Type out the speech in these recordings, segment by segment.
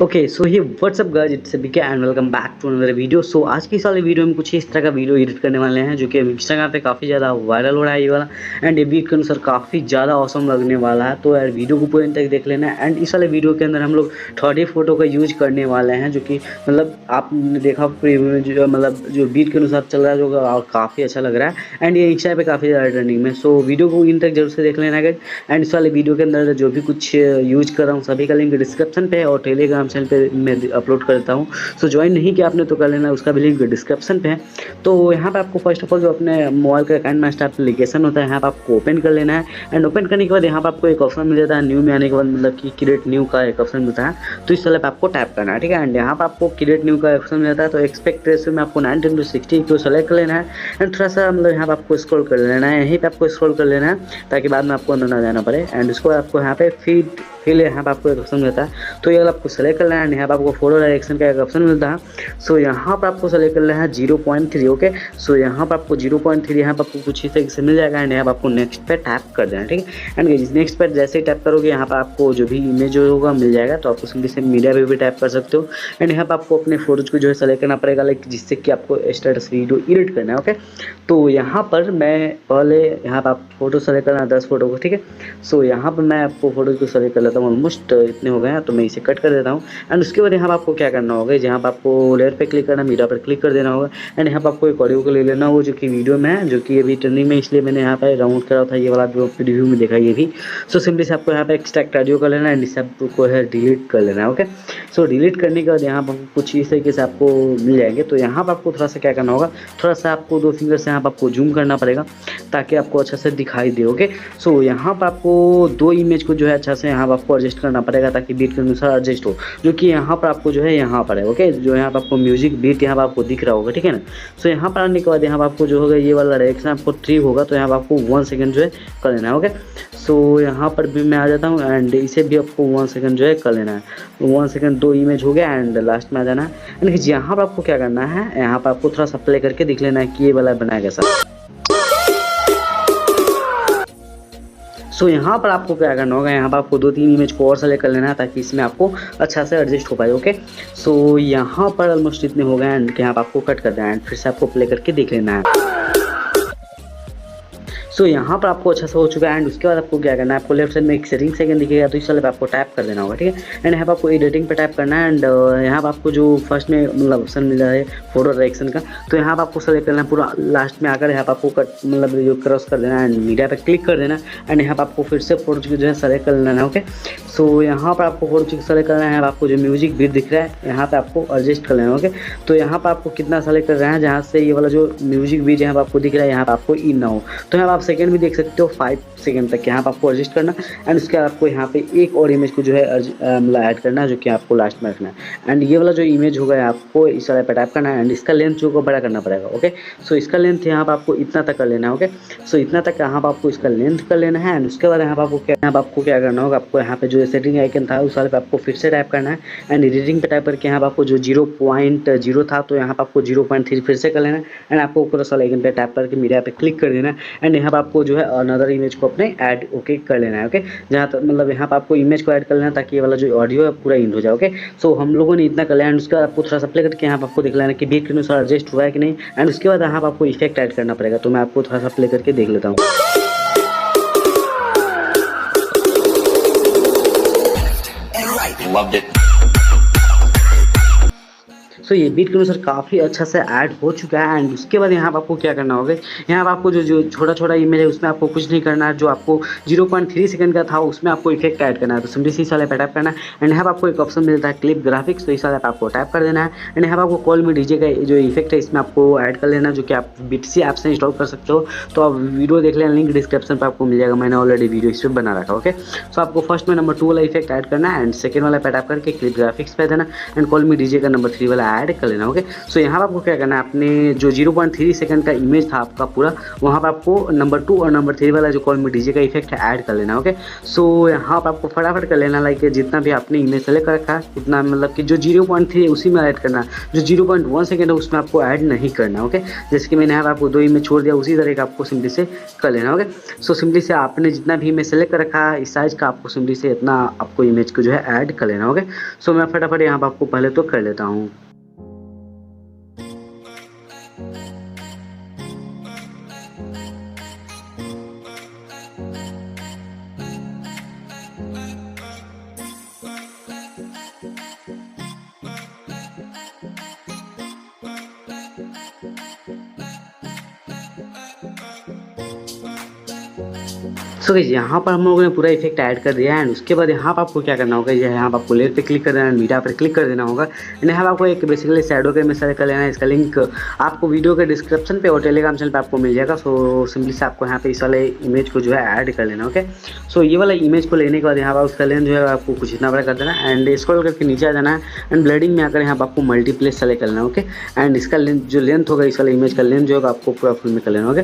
Okay so ये what's up guys, it's BK and welcome back to another video. So आज की इस वाले वीडियो में कुछ इस तरह का वीडियो एडिट करने वाले हैं जो कि इंस्टाग्राम पे काफ़ी ज़्यादा वायरल हो रहा है ये वाला। एंड ये वीडियो के अनुसार काफ़ी ज़्यादा औसम लगने वाला है, तो यार वीडियो को पूरे तक देख लेना है। एंड इस वाले वीडियो के अंदर हम लोग 3D फोटो का यूज करने वाले हैं, जो कि मतलब आपने देखा प्रीव्यू में जो मतलब जो बीट के अनुसार चल रहा है, जो काफ़ी अच्छा लग रहा है। एंड ये इंस्टा पे काफ़ी ज़्यादा ट्रेंडिंग में। सो वीडियो को इन तक जरूर से देख लेना है। एंड इस वाले वीडियो के अंदर जो भी कुछ यूज कर रहा हूँ सभी का लिंक डिस्क्रिप्शन पे है और टेलीग्राम चैनल पे मैं अपलोड करता हूँ। सो ज्वाइन नहीं किया आपने तो कर लेना, उसका भी लिंक डिस्क्रिप्शन पे है। तो यहाँ पे आपको फर्स्ट ऑफ ऑल जो अपने मोबाइल का KineMaster एप्लीकेशन होता है यहाँ पे आपको ओपन कर लेना है। एंड ओपन करने के बाद यहाँ पे आपको एक ऑप्शन मिल जाता है न्यू में आने के बाद, मतलब कि क्रिएट न्यू का एक ऑप्शन मिलता है, तो इस वाले पे आपको टैप करना है, ठीक है। एंड यहाँ पे आपको क्रिएट न्यू का ऑप्शन मिल जाता है, तो एक्सपेक्ट रेशियो में आपको 19:60 को सेलेक्ट कर लेना है। एंड थोड़ा सा मतलब यहाँ पे आपको स्क्रॉल कर लेना है, यहीं पे आपको स्क्रॉल कर लेना है ताकि बाद में आपको अंदर ना जाना पड़े। एंड उसको आपको यहाँ पे फीड यहाँ पे आपको एक ऑप्शन मिलता है, तो ये आपको सेलेक्ट करना है। यहाँ पे आपको फोटो डायरेक्शन का एक ऑप्शन मिलता है, सो यहाँ पर आपको सेलेक्ट करना है 0.3। ओके, सो यहाँ पर आपको 0.3 यहाँ पर आपको कुछ इस तरीके से मिल जाएगा। एंड यहाँ पर आपको नेक्स्ट पे टैप कर देना है, ठीक है। एंड नेक्स्ट पे जैसे ही टैप करोगे यहाँ पर आपको जो भी इमेज होगा मिल जाएगा, तो आपको सिंपली से मीडिया पे भी टैप कर सकते हो। एंड यहाँ पर आपको अपने फोटोज को जो है सेलेक्ट करना पड़ेगा, लाइक जिससे कि आपको स्टेटस वीडियो एडिट करना है। ओके, तो यहाँ पर मैं पहले यहाँ पर आप फोटो सेलेक्ट करना 10 फोटो को, ठीक है। सो यहाँ पर मैं आपको फोटोज को सेलेक्ट कर लेता हूँ, ऑलमोस्ट इतने हो गए हैं, तो मैं इसे कट कर देता हूँ। एंड उसके बाद यहाँ पर आपको क्या करना होगा, जहाँ पर आपको लेयर पे क्लिक करना, मीडिया पर क्लिक कर देना होगा। एंड यहाँ पर आपको एक ऑडियो को ले लेना होगा जो कि वीडियो में है, जो कि अभी ट्रेंडिंग में, इसलिए मैंने यहाँ पर राउंड करा था ये वाला जो रिव्यू में देखा ये भी। सो सिंपली से आपको यहाँ पे एक्सट्रैक्ट ऑडियो कर लेना है, एंड इसे आपको है डिलीट कर लेना है। ओके, सो डिलीट करने के बाद यहाँ पर कुछ इस तरीके से आपको मिल जाएंगे। तो यहाँ पर आपको थोड़ा सा क्या करना होगा, थोड़ा सा आपको 2 फिंगर से यहाँ पर आपको जूम करना पड़ेगा ताकि आपको अच्छा से दिखाई दे। ओके, सो यहाँ पर आपको 2 इमेज को जो है अच्छा से यहाँ पर आपको एडजस्ट करना पड़ेगा ताकि बीट के अनुसार एडजस्ट हो, जो कि यहाँ पर आपको जो है यहाँ पर है। ओके, जो यहाँ पर आपको म्यूजिक बीट यहाँ पर आपको दिख रहा होगा, ठीक है ना। सो यहाँ पर आने के बाद यहाँ पर आपको जो होगा ये वाला डायरेक्शन आपको 3 होगा, तो यहाँ पर आपको 1 सेकंड जो है कर लेना है। ओके, सो यहाँ पर भी मैं आ जाता हूँ एंड इसे भी आपको 1 सेकंड जो है कर लेना है। 1 सेकंड 2 इमेज हो गया एंड लास्ट में आ जाना है। एंड यहाँ पर आपको क्या करना है, यहाँ पर आपको थोड़ा सा प्ले करके दिख लेना है कि ये वाला बनाया कैसा। सो यहाँ पर आपको क्या करना होगा, यहाँ पर आपको 2-3 इमेज को और सेलेक्ट कर लेना है ताकि इसमें आपको अच्छा से एडजस्ट हो पाए। ओके, सो यहाँ पर ऑलमोस्ट इतने हो गए एंड यहाँ पर आपको कट कर देना है एंड फिर से आपको प्ले करके देख लेना है। सो यहाँ पर आपको अच्छा सा हो चुका है। एंड उसके बाद आपको क्या करना है, आपको लेफ्ट साइड में एक सेटिंग सेकंड दिखेगा, तो इस वाले पे आपको टैप कर देना होगा, ठीक है। एंड यहाँ पर आपको एडिटिंग पे टैप करना है। एंड यहाँ पर आपको जो फर्स्ट में मतलब ऑप्शन मिल रहा है फोटो डायरेक्शन का, तो यहाँ पर आपको सेलेक्ट करना है पूरा लास्ट में आकर यहाँ पर आपको कट मतलब जो क्रॉस कर देना है एंड मीडिया पे क्लिक कर देना। एंड यहाँ पर आपको फिर से फोटो जो है सेलेक्ट कर लेना है। ओके, सो यहाँ पर आपको फोटो सेलेक्ट करना है, आपको जो म्यूजिक बीट दिख रहा है यहाँ पे आपको एडजस्ट कर लेना है। ओके, तो यहाँ पर आपको कितना सेलेक्ट कर रहे हैं, जहाँ से ये वाला जो म्यूजिक बीट यहाँ पर आपको दिख रहा है यहाँ पर आपको इन ना हो, तो यहाँ पर आप सेकंड भी देख सकते हो 5 सेकंड तक यहाँ पर आपको एडजस्ट करना। एंड उसके बाद आपको यहाँ पे एक और इमेज को जो है मतलब ऐड करना है, जो कि आपको लास्ट में रखना है। एंड ये वाला जो इमेज होगा आपको इस वाले पे टैप करना है एंड इसका लेंथ जो को बड़ा करना पड़ेगा। ओके, सो इसका लेंथ यहाँ पर आपको इतना तक कर लेना है। ओके, सो इतना तक यहाँ पर आपको इसका लेंथ कर लेना है। एंड उसके बाद यहाँ पर आपको क्या करना होगा, आपको यहाँ पे जो सेटिंग आइकन था उस वाले पे आपको फिर से टैप करना है। एंड एडिटिंग पे टैप करके यहाँ पर आपको जो 0.0 था तो यहाँ पर आपको 0.3 फिर से कर लेना है। एंड आपको क्रॉस वाला आइकन पे टैप करके मीडिया पे क्लिक कर देना है। एंड यहाँ पर आपको जो है अनदर इमेज को अपने ऐड ओके कर लेना है। ओके, जहाँ तक मतलब यहाँ पर आपको इमेज को ऐड कर लेना है ताकि ये वाला जो ऑडियो है पूरा इंड हो जाए। ओके, सो हम लोगों ने इतना कर लिया। एंड उसके बाद आपको थोड़ा सा प्ले करके यहाँ पर आपको दिख लेना कि बीट के अनुसार एडजस्ट हुआ है कि नहीं। एंड उसके बाद यहाँ पर आपको इफेक्ट ऐड करना पड़ेगा, तो मैं आपको थोड़ा सा प्ले करके देख लेता हूँ। Loved it. सो ये बीट के अनुसार काफ़ी अच्छा से ऐड हो चुका है। एंड उसके बाद यहाँ पर आपको क्या करना होगा, यहाँ पर आपको जो छोटा छोटा इमेज है उसमें आपको कुछ नहीं करना है, जो आपको 0.3 सेकंड का था उसमें आपको इफेक्ट ऐड करना है, तो सिंपली इस वाले पे टैप करना है। एंड यहाँ पर आपको एक ऑप्शन मिलता है क्लिप ग्राफिक्स, तो इस वाले पे आपको टैप कर देना है। एंड यहाँ पर आपको कॉल मी डीजे का जो इफेक्ट है इसमें आपको ऐड कर लेना, जो कि आप BTC ऐप से इंस्टॉल कर सकते हो। तो आप वीडियो देख लेना, लिंक डिस्क्रिप्शन पर आपको मिल जाएगा, मैंने ऑलरेडी वीडियो इस पर बना रखा। ओके, सो आपको फर्स्ट में नंबर 2 वाला इफेक्ट ऐड करना है एंड सेकंड वाला पे टैप करके क्लिप ग्राफिक्स पे देना एंड कॉल मी डीजे का नंबर 3 वाला ऐड कर लेना। ओके, सो यहाँ पर आपको क्या करना है, आपने जो 0.3 सेकंड का इमेज था आपका पूरा, वहाँ पर आपको नंबर 2 और नंबर 3 वाला जो कॉल मी डीजे का इफेक्ट है ऐड कर लेना। ओके, सो यहाँ पर आपको फटाफट कर लेना, लाइक जितना भी आपने इमेज सेलेक्ट कर रखा है उतना, मतलब कि जो 0.3 है उसी में ऐड करना, जो 0.1 सेकंड है उसमें आपको ऐड नहीं करना। ओके, जैसे कि मैंने यहाँ पर आपको 2 इमेज छोड़ दिया, उसी तरह का आपको सिंपली से कर लेना। ओके, सो सिंपली से आपने जितना भी इमेज सेलेक्ट कर रखा है इस साइज का, आपको सिंपली से इतना आपको इमेज को जो है ऐड कर लेना। ओके, सो मैं फटाफट यहाँ पर आपको पहले तो कर लेता हूँ। सो गाइस यहाँ पर हम लोगों ने पूरा इफेक्ट ऐड कर दिया है, एंड उसके बाद यहाँ पर आपको क्या करना होगा, यहाँ पर आपको लेयर पे क्लिक कर देना है, मीडिया पर क्लिक कर देना होगा, एंड यहाँ पर आपको एक बेसिकली शैडो का इमेज सेलेक्ट कर लेना है। इसका लिंक आपको वीडियो के डिस्क्रिप्शन पे और टेलीग्राम चैनल पे आपको मिल जाएगा। सो सिंपली से आपको यहाँ पे इस वाले इमेज को जो है ऐड कर लेना। ओके, सो ये वाला इमेज को लेने के बाद यहाँ पर उसका लेंथ जो है आपको कुछ इतना बड़ा कर देना, एंड स्क्रॉल करके नीचे आ जाना है, एंड ब्लेंडिंग में आकर यहाँ पर आपको मल्टीप्लेस सेलेक्ट कर लेना। ओके, एंड इसका लेंथ जो लेंथ होगा इस वाले इमेज का लेंथ जो होगा आपको पूरा फुल में कर लेना। ओके,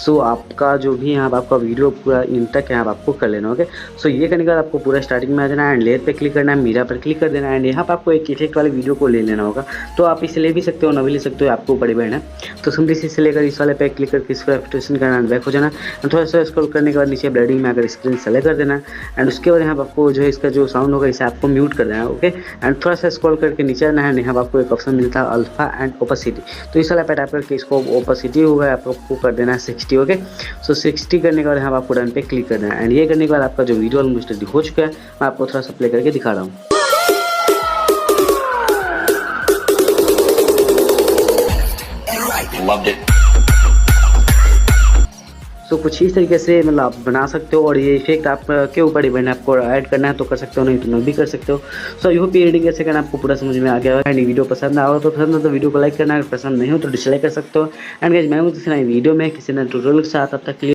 सो आपका जो भी यहाँ पर आपका वीडियो पूरा इन तक यहाँ पर आपको कर लेना। ओके, सो ये करने के बाद आपको पूरा स्टार्टिंग में आ जाना है, एंड लेयर पे क्लिक करना है, मीरा पर क्लिक कर देना है, एंड यहाँ पर आपको एक इफेक्ट वाले वीडियो को ले लेना होगा। तो आप इसे ले भी सकते हो, ना भी ले सकते हो, आपको ऊपर डिपेंड है। तो सिंपली इसे लेकर इस वाले पे क्लिक करके इसको एक्सटेंशन करना, बैक हो जाना, एंड थोड़ा सा स्क्रॉल करने के बाद नीचे ब्लेंडिंग में अगर स्क्रीन सेलेक्ट कर देना, एंड उसके बाद यहाँ पर आपको जो है इसका जो साउंड होगा इसे आपको म्यूट कर देना है। ओके, एंड थोड़ा सा स्क्रॉल करके नीचे आना है, यहाँ पर आपको एक ऑप्शन मिलता है अल्फा एंड ओपेसिटी। तो इस वाले पे टाइप करके इसको ओपेसिटी होगा आपको कर देना है 60। ओके, सो 60 करने के बाद यहाँ पर आपको डन पे क्लिक करना है, एंड ये करने के बाद आपका जो वीडियो ऑलमोस्ट रेडी हो चुका है। मैं आपको थोड़ा सा प्ले करके दिखा रहा हूँ। तो कुछ इस तरीके से मतलब आप बना सकते हो, और ये इफेक्ट आप के ऊपर डिपेंड है, आपको ऐड करना है तो कर सकते हो, नहीं तो नहीं भी कर सकते हो। सो आई होप ये एडिटिंग कैसे करना आपको पूरा समझ में आ गया होगा। एंड वीडियो पसंद आया हो तो पसंद हो तो वीडियो को लाइक करना, अगर पसंद नहीं हो तो डिसलाइक कर सकते हो। एंड गाइस मैं हूं किसी नई वीडियो में किसी नए ट्यूटोरियल के साथ, तब तक के लिए